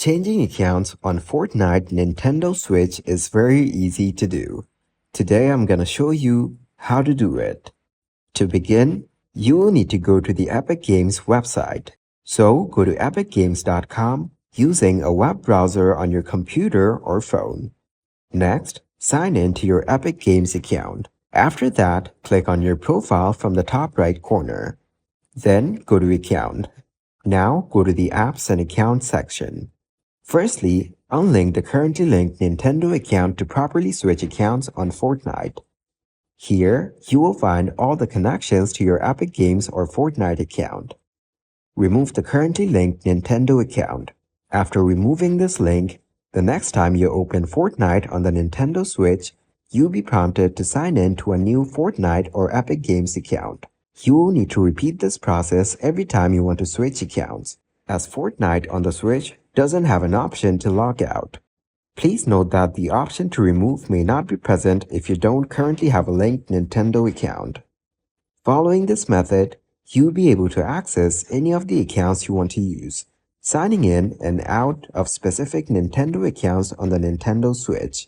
Changing accounts on Fortnite Nintendo Switch is very easy to do. Today I'm gonna show you how to do it. To begin, you will need to go to the Epic Games website. So go to epicgames.com using a web browser on your computer or phone. Next, sign in to your Epic Games account. After that, click on your profile from the top right corner. Then go to Account. Now go to the Apps and Accounts section. Firstly, unlink the currently linked Nintendo account to properly switch accounts on Fortnite. Here, you will find all the connections to your Epic Games or Fortnite account. Remove the currently linked Nintendo account. After removing this link, the next time you open Fortnite on the Nintendo Switch, you'll be prompted to sign in to a new Fortnite or Epic Games account. You will need to repeat this process every time you want to switch accounts, as Fortnite on the Switch doesn't have an option to log out. Please note that the option to remove may not be present if you don't currently have a linked Nintendo account. Following this method, you'll be able to access any of the accounts you want to use, signing in and out of specific Nintendo accounts on the Nintendo Switch.